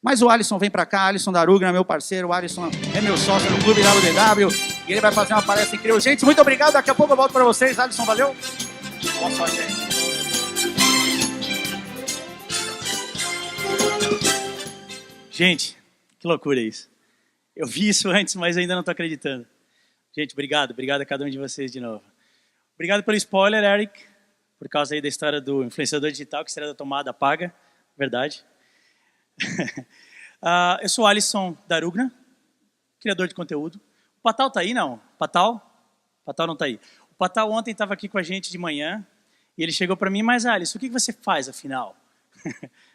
Mas o Alisson vem para cá, Alisson Darugna, meu parceiro, o Alisson é meu sócio no Clube WDW, e ele vai fazer uma palestra incrível. Gente, muito obrigado, daqui a pouco eu volto para vocês. Alisson, valeu. Boa sorte, gente. Gente, que loucura isso. Eu vi isso antes, mas ainda não estou acreditando. Gente, obrigado a cada um de vocês de novo. Obrigado pelo spoiler, Eric, por causa aí da história do influenciador digital que será da tomada paga, verdade. Eu sou Alisson Darugna, criador de conteúdo. O Patal está aí, não? Patal não está aí. O Patal ontem estava aqui com a gente de manhã e ele chegou para mim, mas Alisson, o que você faz afinal?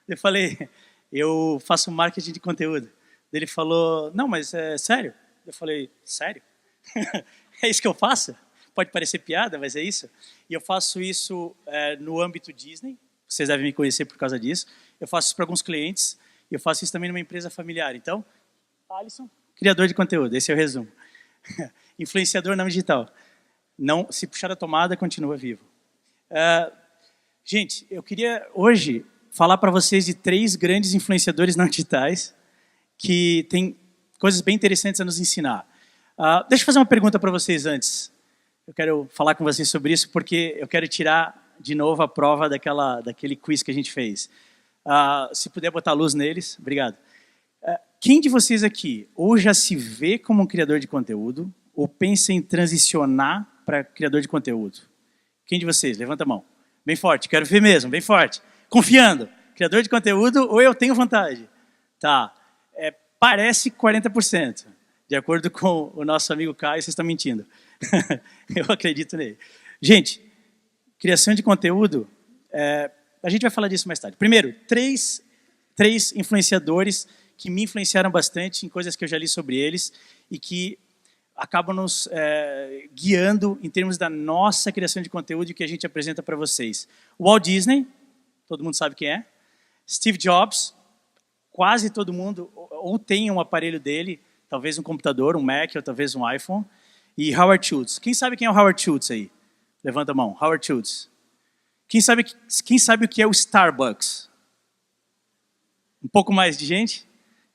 Eu falei, eu faço marketing de conteúdo. Ele falou, não, mas é sério? Eu falei, sério? É isso que eu faço? Pode parecer piada, mas é isso. E eu faço isso no âmbito Disney, vocês devem me conhecer por causa disso. Eu faço isso para alguns clientes e eu faço isso também numa empresa familiar. Então, Alisson, criador de conteúdo, esse é o resumo. Influenciador não digital. Não, se puxar a tomada, continua vivo. Gente, eu queria hoje falar para vocês de 3 grandes influenciadores não digitais que têm coisas bem interessantes a nos ensinar. Deixa eu fazer uma pergunta para vocês antes. Eu quero falar com vocês sobre isso porque eu quero tirar de novo a prova daquele quiz que a gente fez. Se puder botar luz neles, obrigado. Quem de vocês aqui ou já se vê como um criador de conteúdo ou pensa em transicionar para criador de conteúdo? Quem de vocês? Levanta a mão. Bem forte, quero ver mesmo, bem forte. Confiando. Criador de conteúdo ou eu tenho vontade? Tá. Parece 40%. De acordo com o nosso amigo Caio, vocês estão mentindo. Eu acredito nele. Gente, criação de conteúdo, a gente vai falar disso mais tarde. Primeiro, três influenciadores que me influenciaram bastante em coisas que eu já li sobre eles e que acabam nos guiando em termos da nossa criação de conteúdo e que a gente apresenta para vocês. O Walt Disney, todo mundo sabe quem é. Steve Jobs, quase todo mundo ou tem um aparelho dele, talvez um computador, um Mac ou talvez um iPhone. E Howard Schultz. Quem sabe quem é o Howard Schultz aí? Levanta a mão. Howard Schultz. Quem sabe o que é o Starbucks? Um pouco mais de gente?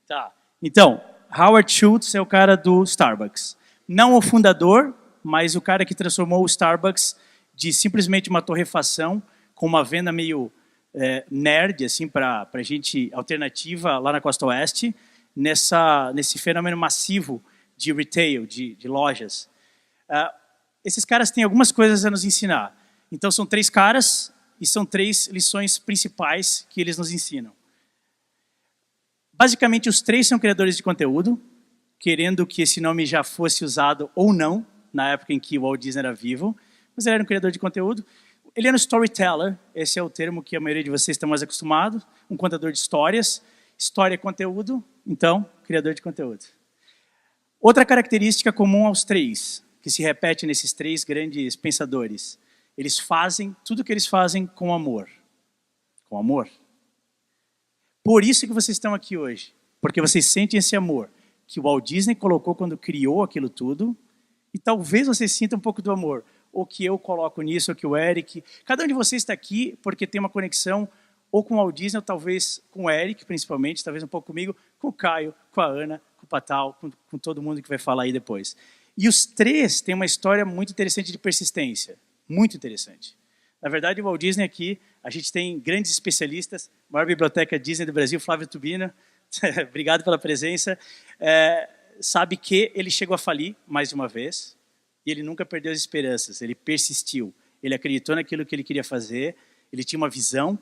Tá. Então, Howard Schultz é o cara do Starbucks. Não o fundador, mas o cara que transformou o Starbucks de simplesmente uma torrefação com uma venda meio nerd, assim, para gente alternativa lá na Costa Oeste, nesse fenômeno massivo de retail, de lojas. Esses caras têm algumas coisas a nos ensinar. Então, são 3 caras e são 3 lições principais que eles nos ensinam. Basicamente, os 3 são criadores de conteúdo, querendo que esse nome já fosse usado ou não, na época em que o Walt Disney era vivo, mas ele era um criador de conteúdo. Ele era um storyteller, esse é o termo que a maioria de vocês estão mais acostumados, um contador de histórias. História é conteúdo, então, criador de conteúdo. Outra característica comum aos 3, que se repete nesses 3 grandes pensadores, eles fazem tudo o que eles fazem com amor. Com amor. Por isso que vocês estão aqui hoje, porque vocês sentem esse amor que o Walt Disney colocou quando criou aquilo tudo, e talvez vocês sintam um pouco do amor, ou que eu coloco nisso, ou que o Eric, cada um de vocês está aqui porque tem uma conexão ou com o Walt Disney, ou talvez com o Eric, principalmente, talvez um pouco comigo, com o Caio, com a Ana, com o Patal, com todo mundo que vai falar aí depois. E os 3 têm uma história muito interessante de persistência, muito interessante. Na verdade, o Walt Disney aqui, a gente tem grandes especialistas, maior biblioteca Disney do Brasil, Flávio Tubino, obrigado pela presença, sabe que ele chegou a falir mais de uma vez, e ele nunca perdeu as esperanças, ele persistiu, ele acreditou naquilo que ele queria fazer, ele tinha uma visão,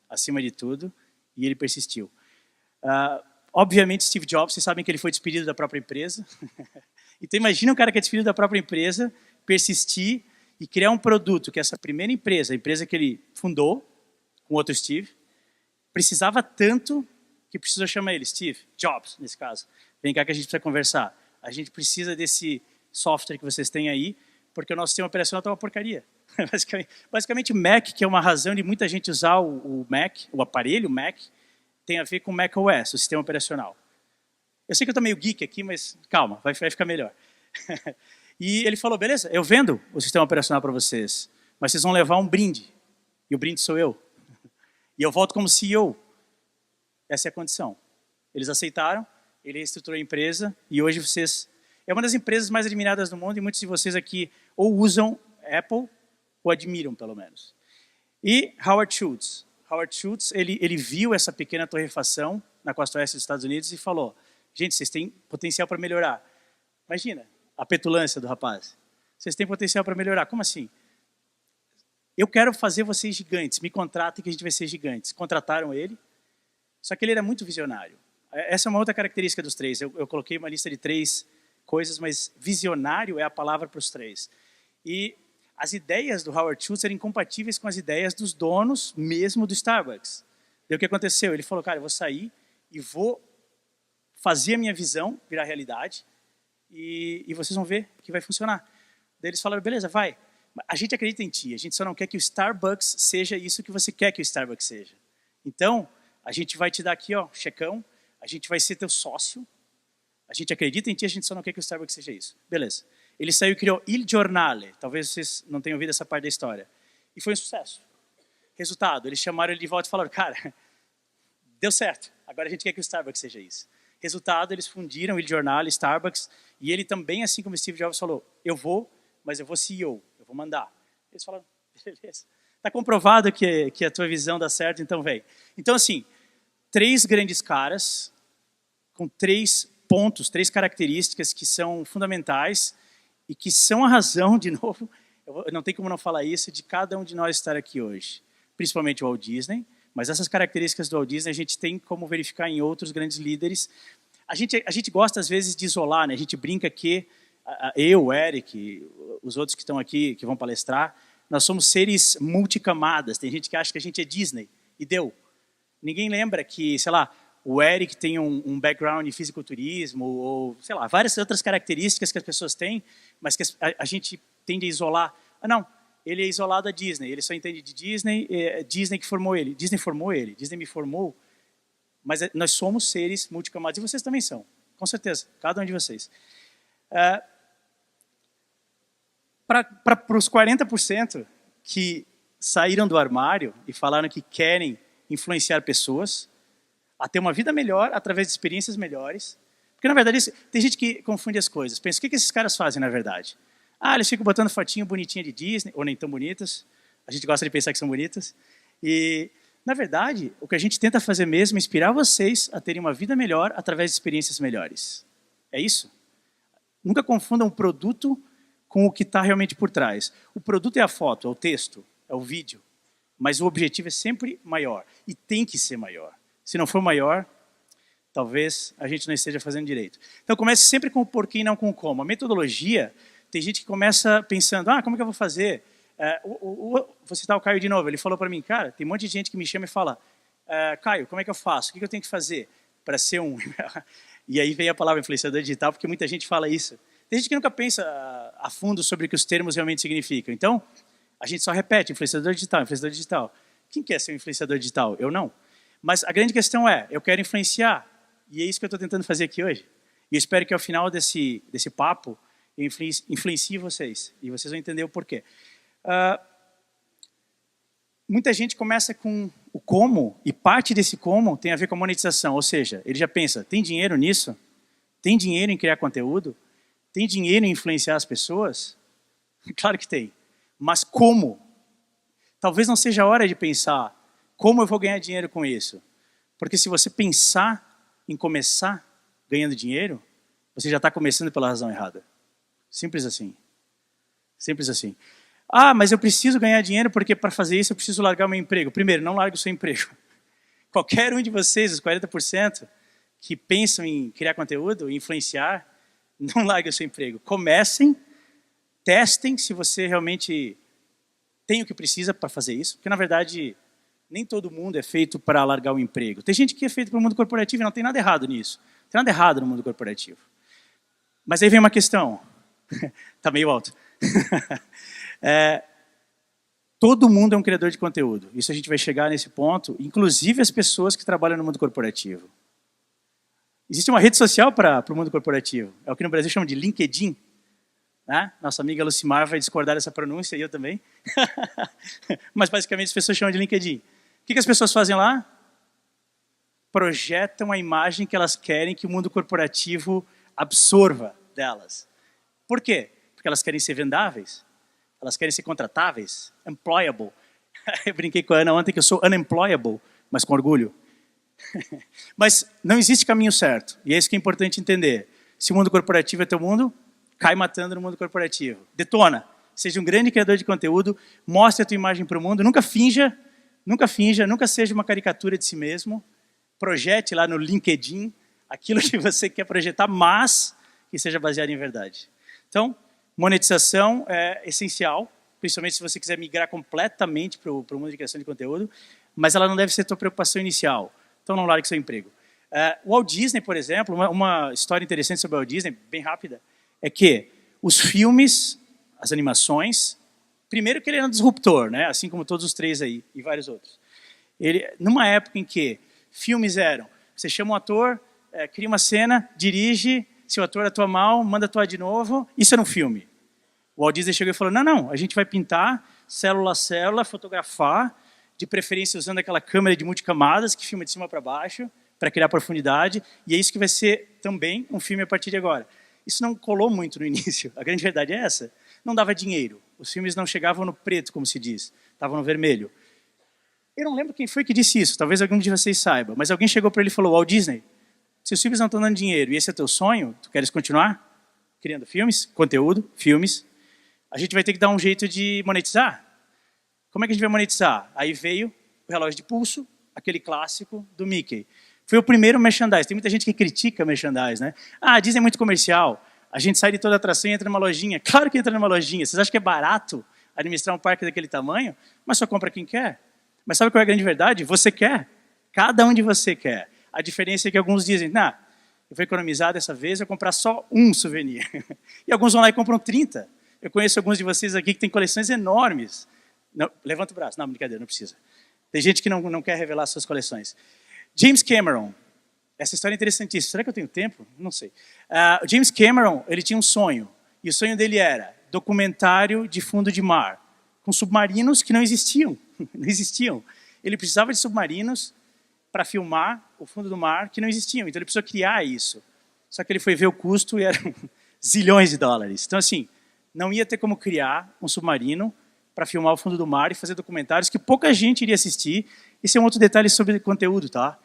acima de tudo, e ele persistiu. Obviamente, Steve Jobs, vocês sabem que ele foi despedido da própria empresa. Então, imagina um cara que é despedido da própria empresa, persistir e criar um produto que essa primeira empresa, a empresa que ele fundou, com outro Steve, precisava tanto que precisou chamar ele, Steve Jobs, nesse caso. Vem cá que a gente precisa conversar. A gente precisa desse software que vocês têm aí, porque o nosso sistema operacional está uma porcaria. Basicamente, Mac, que é uma razão de muita gente usar o Mac, o aparelho Mac, tem a ver com o macOS, o sistema operacional. Eu sei que eu estou meio geek aqui, mas calma, vai ficar melhor. E ele falou, beleza, eu vendo o sistema operacional para vocês, mas vocês vão levar um brinde, e o brinde sou eu. E eu volto como CEO. Essa é a condição. Eles aceitaram, ele reestruturou a empresa e hoje vocês... É uma das empresas mais admiradas do mundo e muitos de vocês aqui ou usam Apple ou admiram, pelo menos. E Howard Schultz. Howard Schultz, ele viu essa pequena torrefação na costa oeste dos Estados Unidos e falou, gente, vocês têm potencial para melhorar. Imagina a petulância do rapaz. Vocês têm potencial para melhorar. Como assim? Eu quero fazer vocês gigantes. Me contratem que a gente vai ser gigantes. Contrataram ele, só que ele era muito visionário. Essa é uma outra característica dos três. Eu coloquei uma lista de 3 coisas, mas visionário é a palavra para os 3. E as ideias do Howard Schultz eram incompatíveis com as ideias dos donos mesmo do Starbucks. Daí o que aconteceu? Ele falou, cara, eu vou sair e vou fazer a minha visão virar realidade e vocês vão ver que vai funcionar. Daí eles falaram, beleza, vai. A gente acredita em ti, a gente só não quer que o Starbucks seja isso que você quer que o Starbucks seja. Então, a gente vai te dar aqui, ó, checão, a gente vai ser teu sócio, a gente acredita em ti, a gente só não quer que o Starbucks seja isso. Beleza. Ele saiu e criou Il Giornale, talvez vocês não tenham ouvido essa parte da história. E foi um sucesso. Resultado, eles chamaram ele de volta e falaram, cara, deu certo, agora a gente quer que o Starbucks seja isso. Resultado, eles fundiram Il Giornale, Starbucks, e ele também, assim como Steve Jobs falou, eu vou, mas eu vou CEO, eu vou mandar. Eles falaram, beleza. Está comprovado que a tua visão dá certo, então vem. Então, assim, 3 grandes caras, com 3 pontos, 3 características que são fundamentais e que são a razão, de novo, eu não tem como não falar isso, de cada um de nós estar aqui hoje. Principalmente o Walt Disney, mas essas características do Walt Disney a gente tem como verificar em outros grandes líderes. A gente gosta, às vezes, de isolar, né? A gente brinca que eu, o Eric, os outros que estão aqui, que vão palestrar, nós somos seres multicamadas. Tem gente que acha que a gente é Disney, e deu. Ninguém lembra que, sei lá, o Eric tem um background em fisiculturismo, ou, sei lá, várias outras características que as pessoas têm, mas que a gente tende a isolar. Ah, não, ele é isolado da Disney, ele só entende de Disney, é Disney que formou ele. Disney formou ele, Disney me formou, mas nós somos seres multicamados, e vocês também são, com certeza, cada um de vocês. Para os 40% que saíram do armário e falaram que querem influenciar pessoas a ter uma vida melhor através de experiências melhores. Porque, na verdade, tem gente que confunde as coisas. Pensa, o que esses caras fazem, na verdade? Ah, eles ficam botando fotinho bonitinha de Disney, ou nem tão bonitas. A gente gosta de pensar que são bonitas. E, na verdade, o que a gente tenta fazer mesmo é inspirar vocês a terem uma vida melhor através de experiências melhores. É isso? Nunca confundam o produto com o que está realmente por trás. O produto é a foto, é o texto, é o vídeo. Mas o objetivo é sempre maior. E tem que ser maior. Se não for maior, talvez a gente não esteja fazendo direito. Então comece sempre com o porquê e não com o como. A metodologia, tem gente que começa pensando, como é que eu vou fazer? Vou citar o Caio de novo, ele falou para mim, cara, tem um monte de gente que me chama e fala, Caio, como é que eu faço? O que eu tenho que fazer para ser um... E aí veio a palavra influenciador digital, porque muita gente fala isso. Tem gente que nunca pensa a fundo sobre o que os termos realmente significam. Então, a gente só repete, influenciador digital, influenciador digital. Quem quer ser um influenciador digital? Eu não. Mas a grande questão é, eu quero influenciar. E é isso que eu estou tentando fazer aqui hoje. E eu espero que ao final desse papo, eu influencie vocês. E vocês vão entender o porquê. Muita gente começa com o como, e parte desse como tem a ver com a monetização. Ou seja, ele já pensa, tem dinheiro nisso? Tem dinheiro em criar conteúdo? Tem dinheiro em influenciar as pessoas? Claro que tem. Mas como? Talvez não seja a hora de pensar como eu vou ganhar dinheiro com isso. Porque se você pensar em começar ganhando dinheiro, você já está começando pela razão errada. Simples assim. Simples assim. Mas eu preciso ganhar dinheiro porque para fazer isso eu preciso largar o meu emprego. Primeiro, não largue o seu emprego. Qualquer um de vocês, os 40%, que pensam em criar conteúdo, em influenciar, não largue o seu emprego. Comecem, testem se você realmente tem o que precisa para fazer isso. Porque, na verdade, nem todo mundo é feito para largar o emprego. Tem gente que é feito para o mundo corporativo e não tem nada errado nisso. Não tem nada errado no mundo corporativo. Mas aí vem uma questão. Está meio alto. Todo mundo é um criador de conteúdo. Isso a gente vai chegar nesse ponto, inclusive as pessoas que trabalham no mundo corporativo. Existe uma rede social para o mundo corporativo. É o que no Brasil chamam de LinkedIn. Né? Nossa amiga Lucimar vai discordar dessa pronúncia, e eu também. Mas basicamente as pessoas chamam de LinkedIn. O que as pessoas fazem lá? projetam a imagem que elas querem que o mundo corporativo absorva delas. Por quê? Porque elas querem ser vendáveis, elas querem ser contratáveis, employable. Eu brinquei com a Ana ontem que eu sou unemployable, mas com orgulho. Mas não existe caminho certo, e é isso que é importante entender. Se o mundo corporativo é teu mundo, cai matando no mundo corporativo. Detona. Seja um grande criador de conteúdo, mostre a tua imagem para o mundo, nunca finja, nunca seja uma caricatura de si mesmo, projete lá no LinkedIn aquilo que você quer projetar, mas que seja baseado em verdade. Então, monetização é essencial, principalmente se você quiser migrar completamente para o mundo de criação de conteúdo, mas ela não deve ser a tua preocupação inicial. Então, não largue seu emprego. O Walt Disney, por exemplo, uma história interessante sobre o Walt Disney, bem rápida, é que os filmes, as animações, primeiro que ele era um disruptor, né? Assim como todos os três aí, e vários outros. Ele, numa época em que filmes eram, você chama um ator, cria uma cena, dirige, se o ator atua mal, manda atuar de novo, isso era um filme. O Walt Disney chegou e falou, não, a gente vai pintar, célula a célula, fotografar, de preferência usando aquela câmera de multicamadas, que filma de cima para baixo, para criar profundidade, e é isso que vai ser também um filme a partir de agora. Isso não colou muito no início, a grande verdade é essa. Não dava dinheiro, os filmes não chegavam no preto, como se diz, estavam no vermelho. Eu não lembro quem foi que disse isso, talvez algum de vocês saiba, mas alguém chegou para ele e falou, Walt Disney, se os filmes não estão dando dinheiro e esse é teu sonho, tu queres continuar criando filmes, conteúdo, filmes, a gente vai ter que dar um jeito de monetizar. Como é que a gente vai monetizar? Aí veio o relógio de pulso, aquele clássico do Mickey. Foi o primeiro merchandise. Tem muita gente que critica merchandise, né? Ah, Disney é muito comercial. A gente sai de toda a atração e entra numa lojinha. Claro que entra numa lojinha. Vocês acham que é barato administrar um parque daquele tamanho? Mas só compra quem quer. Mas sabe qual é a grande verdade? Você quer. Cada um de você quer. A diferença é que alguns dizem, eu vou economizar dessa vez, eu vou comprar só um souvenir. E alguns vão lá e compram 30. Eu conheço alguns de vocês aqui que têm coleções enormes. Não, levanta o braço. Não, brincadeira, não precisa. Tem gente que não quer revelar suas coleções. James Cameron. Essa história é interessantíssima. Será que eu tenho tempo? Não sei. James Cameron, ele tinha um sonho. E o sonho dele era documentário de fundo de mar, com submarinos que não existiam. Não existiam. Ele precisava de submarinos para filmar o fundo do mar que não existiam. Então ele precisou criar isso. Só que ele foi ver o custo e eram zilhões de dólares. Então assim, não ia ter como criar um submarino para filmar o fundo do mar e fazer documentários que pouca gente iria assistir. Esse é um outro detalhe sobre conteúdo, tá?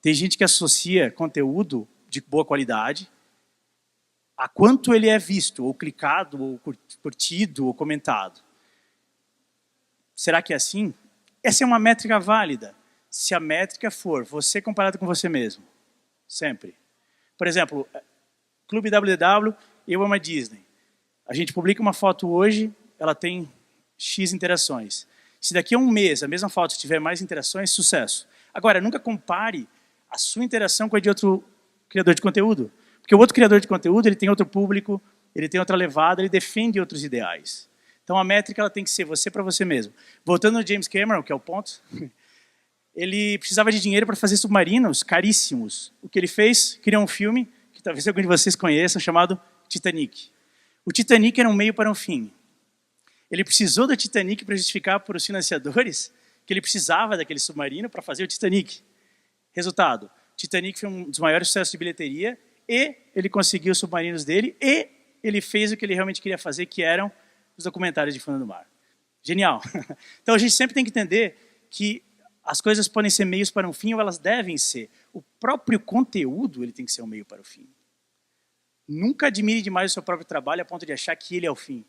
Tem gente que associa conteúdo de boa qualidade a quanto ele é visto, ou clicado, ou curtido, ou comentado. Será que é assim? Essa é uma métrica válida. Se a métrica for você comparado com você mesmo. Sempre. Por exemplo, Clube WW, eu amo a Disney. A gente publica uma foto hoje, ela tem X interações. Se daqui a um mês a mesma foto tiver mais interações, sucesso. Agora, nunca compare a sua interação com a de outro criador de conteúdo. Porque o outro criador de conteúdo, ele tem outro público, ele tem outra levada, ele defende outros ideais. Então a métrica ela tem que ser você para você mesmo. Voltando no James Cameron, que é o ponto, ele precisava de dinheiro para fazer submarinos caríssimos. O que ele fez? Criou um filme, que talvez algum de vocês conheçam, chamado Titanic. O Titanic era um meio para um fim. Ele precisou do Titanic para justificar para os financiadores que ele precisava daquele submarino para fazer o Titanic. Resultado, Titanic foi um dos maiores sucessos de bilheteria e ele conseguiu os submarinos dele e ele fez o que ele realmente queria fazer, que eram os documentários de fundo do mar. Genial. Então a gente sempre tem que entender que as coisas podem ser meios para um fim ou elas devem ser. O próprio conteúdo ele tem que ser um meio para o fim. Nunca admire demais o seu próprio trabalho a ponto de achar que ele é o fim.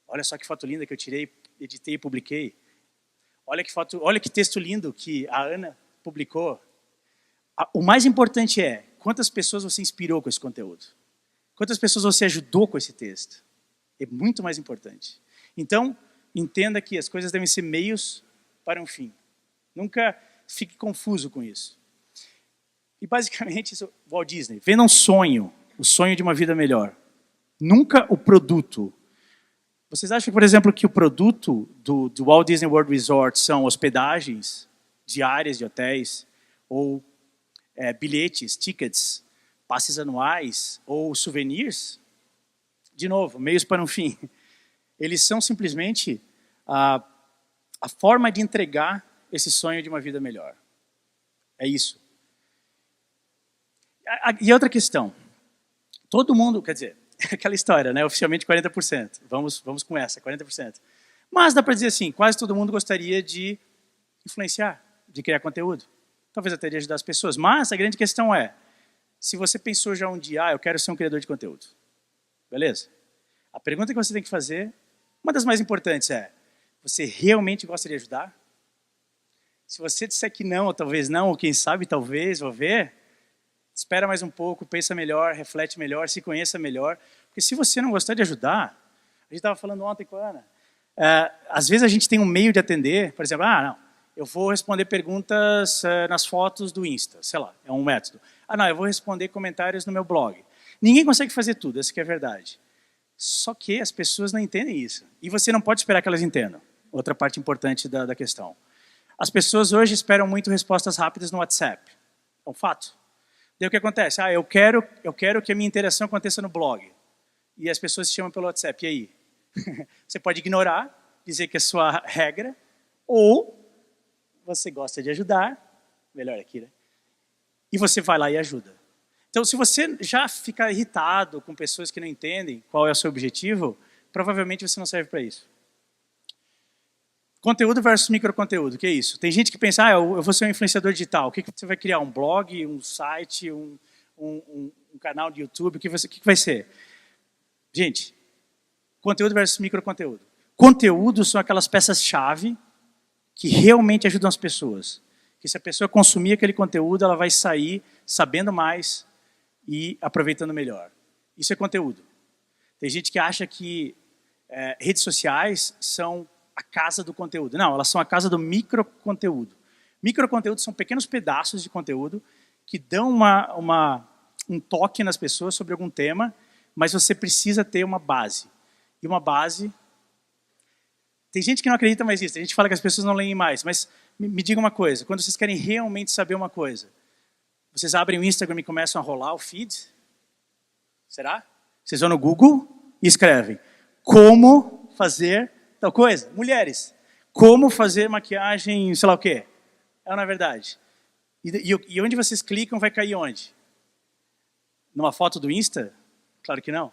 Olha só que foto linda que eu tirei, editei e publiquei. Olha que texto lindo que a Ana publicou. O mais importante é quantas pessoas você inspirou com esse conteúdo. Quantas pessoas você ajudou com esse texto. É muito mais importante. Então, entenda que as coisas devem ser meios para um fim. Nunca fique confuso com isso. E basicamente, isso, Walt Disney, venda um sonho, o sonho de uma vida melhor. Nunca o produto. Vocês acham, por exemplo, que o produto do Walt Disney World Resort são hospedagens diárias de hotéis, ou bilhetes, tickets, passes anuais, ou souvenirs? De novo, meios para um fim. Eles são simplesmente a forma de entregar esse sonho de uma vida melhor. É isso. E outra questão. Todo mundo, quer dizer, aquela história, né? Oficialmente 40%. Vamos com essa, 40%. Mas dá para dizer assim, quase todo mundo gostaria de influenciar, de criar conteúdo. Talvez até de ajudar as pessoas. Mas a grande questão é, se você pensou já um dia, eu quero ser um criador de conteúdo. Beleza? A pergunta que você tem que fazer, uma das mais importantes é, você realmente gosta de ajudar? Se você disser que não, ou talvez não, ou quem sabe, talvez, vou ver, espera mais um pouco, pensa melhor, reflete melhor, se conheça melhor. Porque se você não gostar de ajudar, a gente estava falando ontem com a Ana, às vezes a gente tem um meio de atender, por exemplo, não, eu vou responder perguntas nas fotos do Insta, sei lá, é um método. Não, eu vou responder comentários no meu blog. Ninguém consegue fazer tudo, essa que é a verdade. Só que as pessoas não entendem isso. E você não pode esperar que elas entendam. Outra parte importante da questão. As pessoas hoje esperam muito respostas rápidas no WhatsApp. É um fato. Daí o que acontece? Eu quero que a minha interação aconteça no blog. E as pessoas se chamam pelo WhatsApp. E aí? Você pode ignorar, dizer que é sua regra, ou você gosta de ajudar, melhor aqui, né? E você vai lá e ajuda. Então, se você já ficar irritado com pessoas que não entendem qual é o seu objetivo, provavelmente você não serve para isso. Conteúdo versus microconteúdo, o que é isso? Tem gente que pensa, eu vou ser um influenciador digital. O que você vai criar? Um blog, um site, um canal de YouTube? O que vai ser? Gente, conteúdo versus microconteúdo. Conteúdo são aquelas peças-chave que realmente ajudam as pessoas. Que se a pessoa consumir aquele conteúdo, ela vai sair sabendo mais e aproveitando melhor. Isso é conteúdo. Tem gente que acha que redes sociais são a casa do conteúdo. Não, elas são a casa do microconteúdo. Microconteúdos são pequenos pedaços de conteúdo que dão um toque nas pessoas sobre algum tema, mas você precisa ter uma base. E uma base... Tem gente que não acredita mais nisso, a gente fala que as pessoas não leem mais, mas me diga uma coisa, quando vocês querem realmente saber uma coisa, vocês abrem o Instagram e começam a rolar o feed? Será? Vocês vão no Google e escrevem como fazer tal coisa. Mulheres, como fazer maquiagem, sei lá o quê. Não é verdade? E onde vocês clicam vai cair onde? Numa foto do Insta? Claro que não.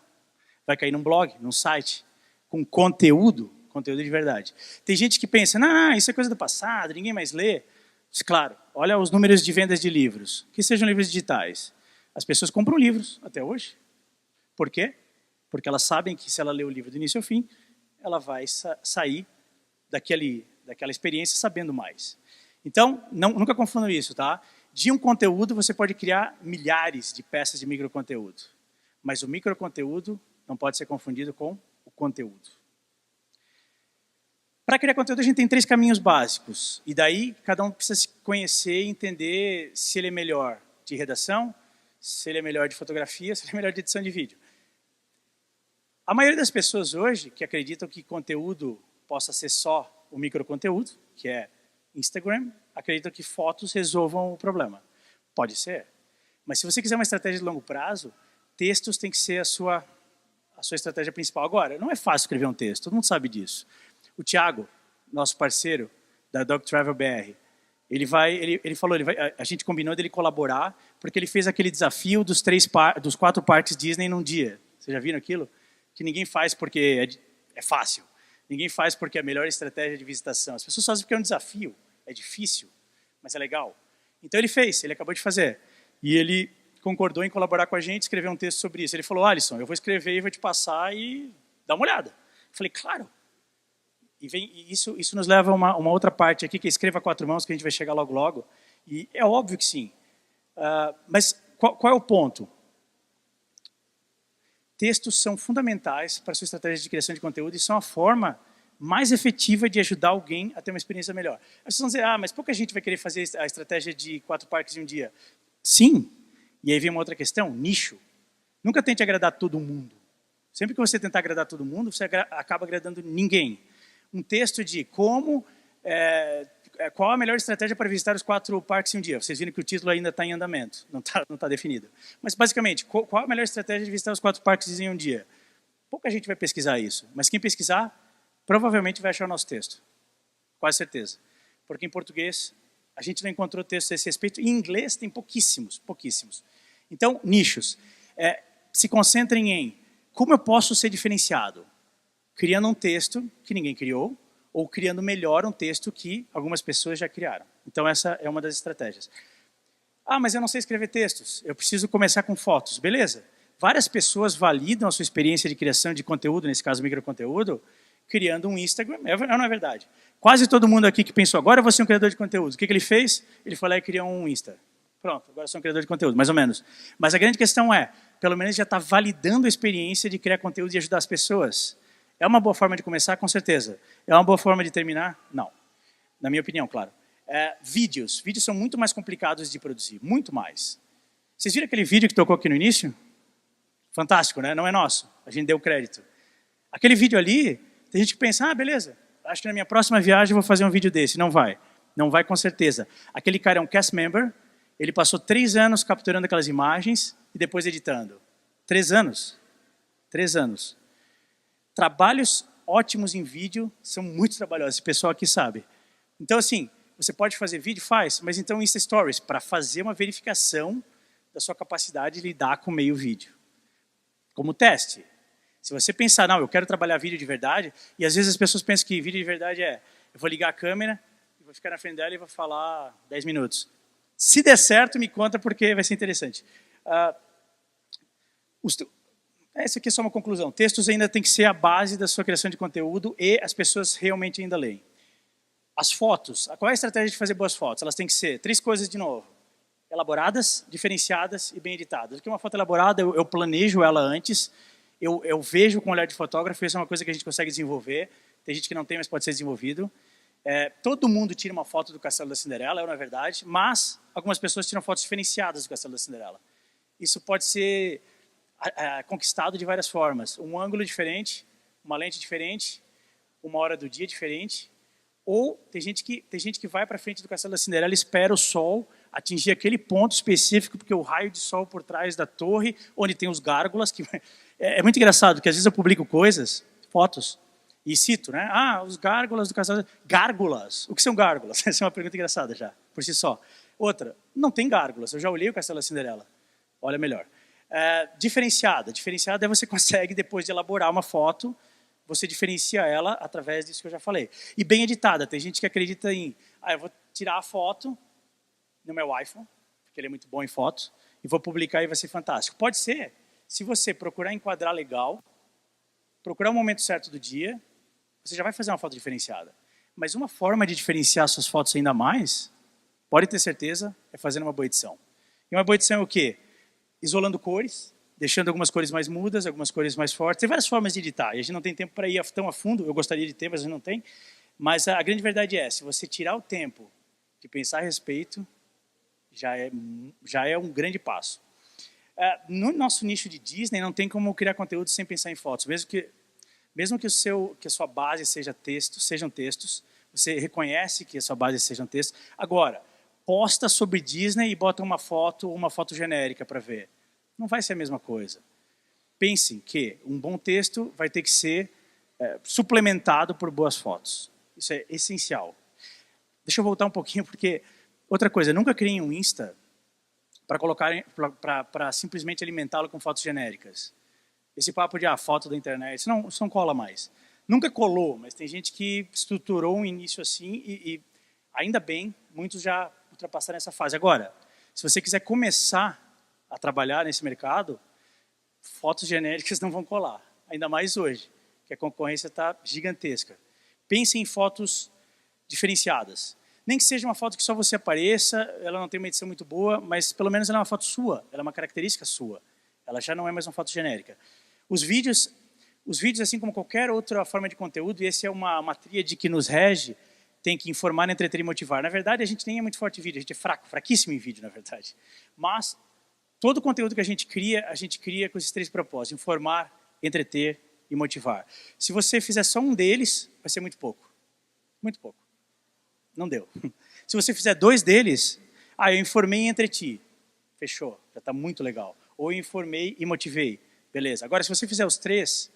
Vai cair num blog, num site, com conteúdo de verdade. Tem gente que pensa, não, isso é coisa do passado, ninguém mais lê. Claro, olha os números de vendas de livros, que sejam livros digitais. As pessoas compram livros até hoje. Por quê? Porque elas sabem que se ela ler o livro do início ao fim, ela vai sair daquela experiência sabendo mais. Então, nunca confundam isso, tá? De um conteúdo você pode criar milhares de peças de microconteúdo. Mas o microconteúdo não pode ser confundido com o conteúdo. Para criar conteúdo, a gente tem 3 caminhos básicos. E daí, cada um precisa se conhecer e entender se ele é melhor de redação, se ele é melhor de fotografia, se ele é melhor de edição de vídeo. A maioria das pessoas hoje, que acreditam que conteúdo possa ser só o microconteúdo, que é Instagram, acreditam que fotos resolvam o problema. Pode ser. Mas se você quiser uma estratégia de longo prazo, textos tem que ser a sua estratégia principal. Agora, não é fácil escrever um texto, todo mundo sabe disso. O Thiago, nosso parceiro da Dog Travel BR, ele falou, a gente combinou dele colaborar, porque ele fez aquele desafio dos 4 parques Disney num dia. Vocês já viram aquilo? Que ninguém faz porque é fácil. Ninguém faz porque é a melhor estratégia de visitação. As pessoas fazem porque é um desafio, é difícil, mas é legal. Então ele acabou de fazer. E ele concordou em colaborar com a gente, escrever um texto sobre isso. Ele falou, Alisson, eu vou escrever e vou te passar e dá uma olhada. Eu falei, claro. E isso nos leva a uma outra parte aqui, que é escreva a 4 mãos, que a gente vai chegar logo logo. E é óbvio que sim. Mas qual é o ponto? Textos são fundamentais para a sua estratégia de criação de conteúdo e são a forma mais efetiva de ajudar alguém a ter uma experiência melhor. As pessoas vão dizer, mas pouca gente vai querer fazer a estratégia de 4 parques em um dia. Sim. E aí vem uma outra questão, nicho. Nunca tente agradar todo mundo. Sempre que você tentar agradar todo mundo, você acaba agradando ninguém. Um texto de qual a melhor estratégia para visitar os 4 parques em um dia. Vocês viram que o título ainda está em andamento, não tá definido. Mas, basicamente, qual a melhor estratégia de visitar os 4 parques em um dia? Pouca gente vai pesquisar isso, mas quem pesquisar, provavelmente vai achar o nosso texto. Quase certeza. Porque em português, a gente não encontrou textos a esse respeito. Em inglês, tem pouquíssimos. Então, nichos. Se concentrem em como eu posso ser diferenciado. Criando um texto que ninguém criou, ou criando melhor um texto que algumas pessoas já criaram. Então, essa é uma das estratégias. Ah, mas eu não sei escrever textos. Eu preciso começar com fotos. Beleza. Várias pessoas validam a sua experiência de criação de conteúdo, nesse caso microconteúdo, criando um Instagram. Não é verdade. Quase todo mundo aqui que pensou, agora eu vou ser um criador de conteúdo. O que ele fez? Ele foi lá e criou um Insta. Pronto, agora eu sou um criador de conteúdo, mais ou menos. Mas a grande questão é, pelo menos já está validando a experiência de criar conteúdo e ajudar as pessoas. É uma boa forma de começar? Com certeza. É uma boa forma de terminar? Não. Na minha opinião, claro. Vídeos. Vídeos são muito mais complicados de produzir. Muito mais. Vocês viram aquele vídeo que tocou aqui no início? Fantástico, né? Não é nosso. A gente deu crédito. Aquele vídeo ali, tem gente que pensa, ah, beleza, acho que na minha próxima viagem eu vou fazer um vídeo desse. Não vai. Não vai com certeza. Aquele cara é um cast member, ele passou 3 anos capturando aquelas imagens e depois editando. 3 anos. 3 anos. Trabalhos ótimos em vídeo são muito trabalhosos, esse pessoal aqui sabe. Então, assim, você pode fazer vídeo? Faz, mas então Insta Stories, para fazer uma verificação da sua capacidade de lidar com meio vídeo. Como teste. Se você pensar, não, eu quero trabalhar vídeo de verdade, e às vezes as pessoas pensam que vídeo de verdade eu vou ligar a câmera, vou ficar na frente dela e vou falar 10 minutos. Se der certo, me conta porque vai ser interessante. Essa aqui é só uma conclusão. Textos ainda tem que ser a base da sua criação de conteúdo e as pessoas realmente ainda leem. As fotos. Qual é a estratégia de fazer boas fotos? Elas têm que ser 3 coisas de novo. Elaboradas, diferenciadas e bem editadas. Aqui uma foto elaborada, eu planejo ela antes, eu vejo com o olhar de fotógrafo, isso é uma coisa que a gente consegue desenvolver. Tem gente que não tem, mas pode ser desenvolvido. Todo mundo tira uma foto do Castelo da Cinderela, não é verdade, mas algumas pessoas tiram fotos diferenciadas do Castelo da Cinderela. Isso pode ser conquistado de várias formas. Um ângulo diferente, uma lente diferente, uma hora do dia diferente. Ou tem gente que vai para frente do Castelo da Cinderela e espera o sol atingir aquele ponto específico, porque o raio de sol por trás da torre, onde tem os gárgulas, que é muito engraçado, porque às vezes eu publico coisas, fotos, e cito, né? Ah, os gárgulas do Castelo... Gárgulas. O que são gárgulas? Essa é uma pergunta engraçada já, por si só. Outra, não tem gárgulas. Eu já olhei o Castelo da Cinderela. Olha melhor. Diferenciada. Diferenciada é você consegue, depois de elaborar uma foto, você diferencia ela através disso que eu já falei. E bem editada. Tem gente que acredita em, eu vou tirar a foto no meu iPhone, porque ele é muito bom em foto, e vou publicar e vai ser fantástico. Pode ser, se você procurar enquadrar legal, procurar o momento certo do dia, você já vai fazer uma foto diferenciada. Mas uma forma de diferenciar suas fotos ainda mais, pode ter certeza, é fazendo uma boa edição. E uma boa edição é o quê? Isolando cores, deixando algumas cores mais mudas, algumas cores mais fortes. Tem várias formas de editar, e a gente não tem tempo para ir tão a fundo, eu gostaria de ter, mas a gente não tem. Mas a grande verdade é, se você tirar o tempo de pensar a respeito, já é um grande passo. No nosso nicho de Disney, não tem como criar conteúdo sem pensar em fotos. Mesmo que a sua base sejam textos, você reconhece que a sua base sejam textos. Agora, posta sobre Disney e bota uma foto genérica para ver. Não vai ser a mesma coisa. Pensem que um bom texto vai ter que ser suplementado por boas fotos. Isso é essencial. Deixa eu voltar um pouquinho, porque... Outra coisa, nunca criem um Insta para simplesmente alimentá-lo com fotos genéricas. Esse papo de foto da internet, isso não cola mais. Nunca colou, mas tem gente que estruturou um início assim e ainda bem, muitos já ultrapassaram essa fase. Agora, se você quiser começar a trabalhar nesse mercado, fotos genéricas não vão colar. Ainda mais hoje, que a concorrência está gigantesca. Pense em fotos diferenciadas. Nem que seja uma foto que só você apareça, ela não tem uma edição muito boa, mas pelo menos ela é uma foto sua, ela é uma característica sua. Ela já não é mais uma foto genérica. Os vídeos, assim como qualquer outra forma de conteúdo, e essa é uma tríade que nos rege, tem que informar, entreter e motivar. Na verdade, a gente nem é muito forte em vídeo, a gente é fraquíssimo em vídeo, na verdade. Mas todo o conteúdo que a gente cria com esses 3 propósitos: informar, entreter e motivar. Se você fizer só um deles, vai ser muito pouco. Muito pouco. Não deu. Se você fizer 2 deles, eu informei e entreti. Fechou, já está muito legal. Ou eu informei e motivei. Beleza. Agora, se você fizer os 3,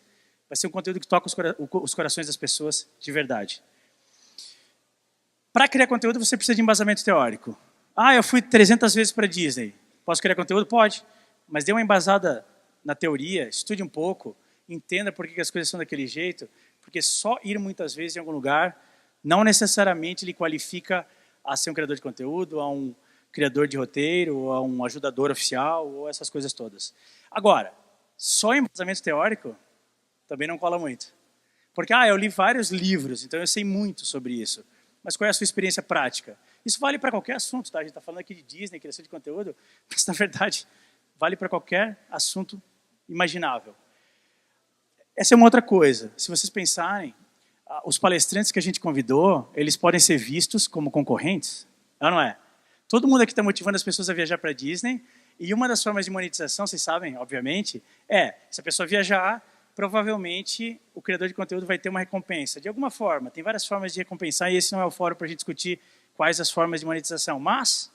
vai ser um conteúdo que toca os corações das pessoas de verdade. Para criar conteúdo, você precisa de embasamento teórico. Eu fui 300 vezes para Disney. Posso criar conteúdo? Pode. mas dê uma embasada na teoria, estude um pouco, entenda por que as coisas são daquele jeito, porque só ir muitas vezes em algum lugar não necessariamente lhe qualifica a ser um criador de conteúdo, a um criador de roteiro, ou a um ajudador oficial, ou essas coisas todas. Agora, só embasamento teórico também não cola muito. Porque, eu li vários livros, então eu sei muito sobre isso. Mas qual é a sua experiência prática? Isso vale para qualquer assunto, tá? A gente está falando aqui de Disney, criação de conteúdo, mas na verdade vale para qualquer assunto imaginável. Essa é uma outra coisa. Se vocês pensarem, os palestrantes que a gente convidou, eles podem ser vistos como concorrentes, não é? Todo mundo aqui está motivando as pessoas a viajar para a Disney, e uma das formas de monetização, vocês sabem, obviamente, se a pessoa viajar, provavelmente o criador de conteúdo vai ter uma recompensa. De alguma forma, tem várias formas de recompensar, e esse não é o fórum para a gente discutir quais as formas de monetização. Mas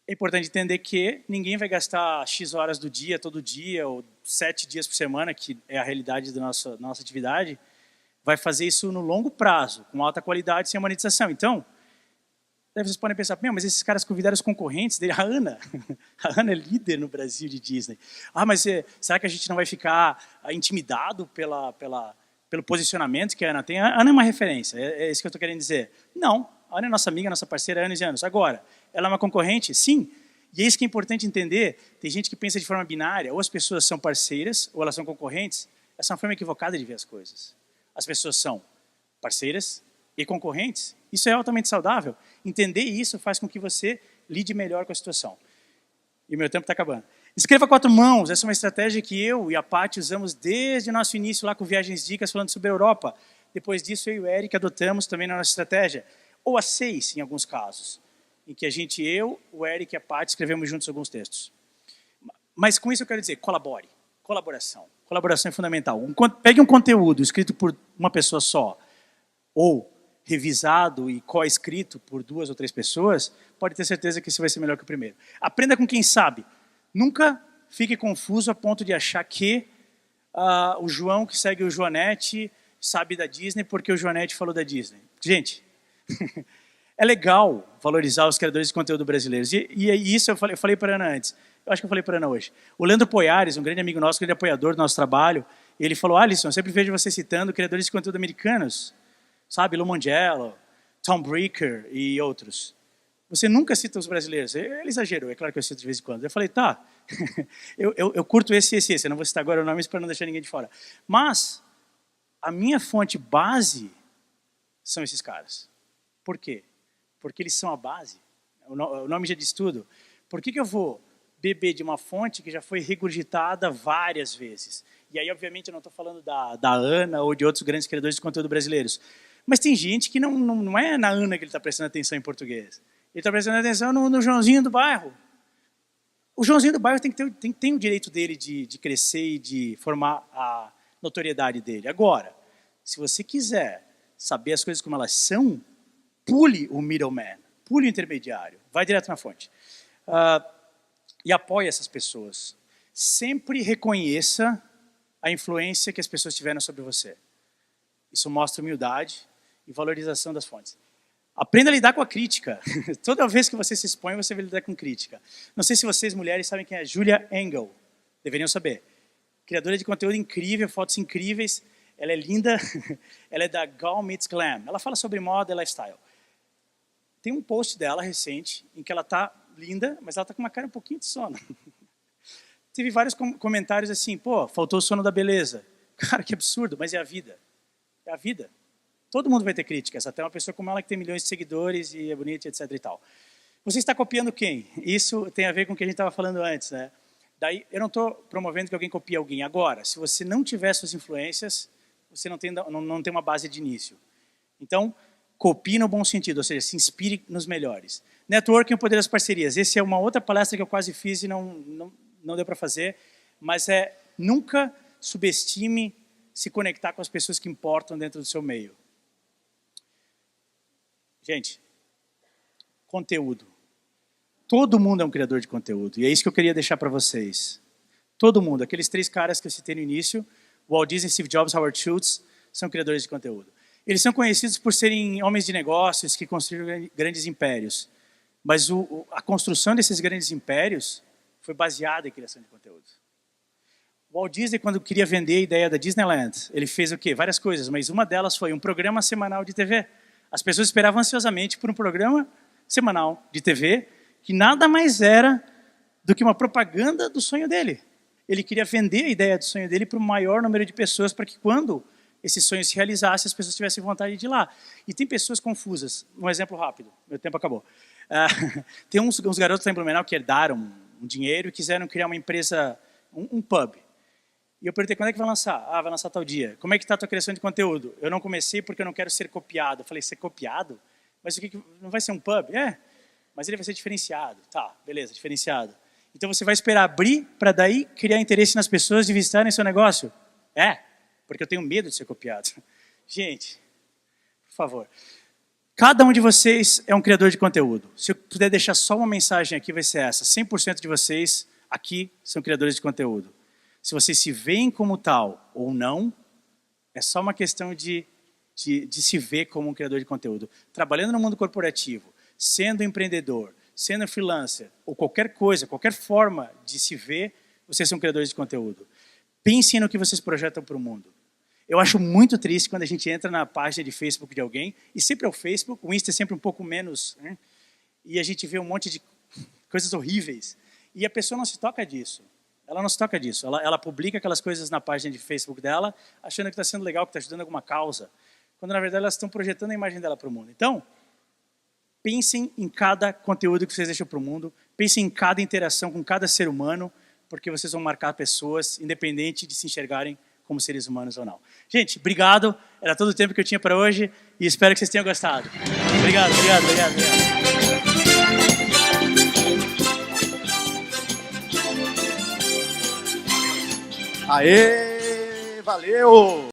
é importante entender que ninguém vai gastar X horas do dia, todo dia, ou 7 dias por semana, que é a realidade da nossa atividade, vai fazer isso no longo prazo, com alta qualidade, sem monetização. Então, vocês podem pensar, mas esses caras convidaram os concorrentes dele. A Ana é líder no Brasil de Disney. Mas será que a gente não vai ficar intimidado pelo posicionamento que a Ana tem? A Ana é uma referência, é isso que eu estou querendo dizer. Não, a Ana é nossa amiga, nossa parceira há anos e anos. Agora, ela é uma concorrente? Sim. E é isso que é importante entender. Tem gente que pensa de forma binária, ou as pessoas são parceiras, ou elas são concorrentes. Essa é uma forma equivocada de ver as coisas. As pessoas são parceiras e concorrentes. Isso é altamente saudável. Entender isso faz com que você lide melhor com a situação. E o meu tempo está acabando. Escreva 4 mãos. Essa é uma estratégia que eu e a Paty usamos desde o nosso início lá com Viagens Dicas, falando sobre a Europa. Depois disso, eu e o Eric adotamos também na nossa estratégia. Ou a 6, em alguns casos, em que eu, o Eric e a Paty escrevemos juntos alguns textos. Mas com isso eu quero dizer, colabore. Colaboração. Colaboração é fundamental. Pegue um conteúdo escrito por uma pessoa só, ou revisado e co-escrito por 2 ou 3 pessoas, pode ter certeza que isso vai ser melhor que o primeiro. Aprenda com quem sabe. Nunca fique confuso a ponto de achar que o João, que segue o Joanete, sabe da Disney porque o Joanete falou da Disney. Gente, é legal valorizar os criadores de conteúdo brasileiros. E isso eu falei para a Ana antes. Eu acho que eu falei para a Ana hoje. O Leandro Poiares, um grande amigo nosso, grande apoiador do nosso trabalho, ele falou, Alisson, eu sempre vejo você citando criadores de conteúdo americanos. Sabe, Lou Mongello, Tom Breaker e outros. Você nunca cita os brasileiros. Ele exagerou, é claro que eu cito de vez em quando. Eu falei, tá, eu curto esse. Eu não vou citar agora o nome para não deixar ninguém de fora. Mas a minha fonte base são esses caras. Por quê? Porque eles são a base. O nome já diz tudo. Por que eu vou beber de uma fonte que já foi regurgitada várias vezes? E aí, obviamente, eu não estou falando da Ana ou de outros grandes criadores de conteúdo brasileiros. Mas tem gente que não é na Ana que ele está prestando atenção em português. Ele está prestando atenção no Joãozinho do bairro. O Joãozinho do bairro tem que ter o direito dele de crescer e de formar a notoriedade dele. Agora, se você quiser saber as coisas como elas são, pule o middleman, pule o intermediário, vai direto na fonte. E apoie essas pessoas. Sempre reconheça a influência que as pessoas tiveram sobre você. Isso mostra humildade e valorização das fontes. Aprenda a lidar com a crítica. Toda vez que você se expõe, você vai lidar com crítica. Não sei se vocês, mulheres, sabem quem é Julia Engel. Deveriam saber. Criadora de conteúdo incrível, fotos incríveis. Ela é linda. Ela é da Gal Meets Glam. Ela fala sobre moda e lifestyle. Tem um post dela recente em que ela está linda, mas ela está com uma cara um pouquinho de sono. Teve vários comentários assim, faltou o sono da beleza. Cara, que absurdo, mas é a vida. É a vida. Todo mundo vai ter críticas, até uma pessoa como ela que tem milhões de seguidores e é bonita, etc e tal. Você está copiando quem? Isso tem a ver com o que a gente estava falando antes, né? Daí, eu não estou promovendo que alguém copie alguém. Agora, se você não tiver suas influências, você não tem uma base de início. Então, copie no bom sentido, ou seja, se inspire nos melhores. Networking e o poder das parcerias. Essa é uma outra palestra que eu quase fiz e não deu para fazer, mas nunca subestime se conectar com as pessoas que importam dentro do seu meio. Gente, conteúdo. Todo mundo é um criador de conteúdo, e é isso que eu queria deixar para vocês. Todo mundo, aqueles 3 caras que eu citei no início, Walt Disney, Steve Jobs, Howard Schultz, são criadores de conteúdo. Eles são conhecidos por serem homens de negócios que construíram grandes impérios, mas a construção desses grandes impérios foi baseada em criação de conteúdo. O Walt Disney, quando queria vender a ideia da Disneyland, ele fez o quê? Várias coisas, mas uma delas foi um programa semanal de TV. As pessoas esperavam ansiosamente por um programa semanal de TV que nada mais era do que uma propaganda do sonho dele. Ele queria vender a ideia do sonho dele para o maior número de pessoas para que quando esse sonho se realizasse, as pessoas tivessem vontade de ir lá. E tem pessoas confusas. Um exemplo rápido, meu tempo acabou. Tem uns garotos lá em Blumenau que herdaram um dinheiro e quiseram criar uma empresa, um pub. E eu perguntei, quando é que vai lançar? Ah, vai lançar tal dia. Como é que está a tua criação de conteúdo? Eu não comecei porque eu não quero ser copiado. Eu falei, ser copiado? Mas o que não vai ser um pub? Mas ele vai ser diferenciado. Tá, beleza, diferenciado. Então você vai esperar abrir para daí criar interesse nas pessoas de visitarem seu negócio? Porque eu tenho medo de ser copiado. Gente, por favor. Cada um de vocês é um criador de conteúdo. Se eu puder deixar só uma mensagem aqui, vai ser essa. 100% de vocês aqui são criadores de conteúdo. Se vocês se veem como tal ou não, é só uma questão de se ver como um criador de conteúdo. Trabalhando no mundo corporativo, sendo empreendedor, sendo freelancer, ou qualquer coisa, qualquer forma de se ver, vocês são criadores de conteúdo. Pensem no que vocês projetam para o mundo. Eu acho muito triste quando a gente entra na página de Facebook de alguém, e sempre é o Facebook, o Insta é sempre um pouco menos, né? E a gente vê um monte de coisas horríveis, e a pessoa não se toca disso. Ela não se toca disso. Ela publica aquelas coisas na página de Facebook dela, achando que está sendo legal, que está ajudando alguma causa, quando na verdade elas estão projetando a imagem dela para o mundo. Então, pensem em cada conteúdo que vocês deixam para o mundo, pensem em cada interação com cada ser humano, porque vocês vão marcar pessoas, independente de se enxergarem como seres humanos ou não. Gente, obrigado. Era todo o tempo que eu tinha para hoje e espero que vocês tenham gostado. Obrigado. Aê, valeu!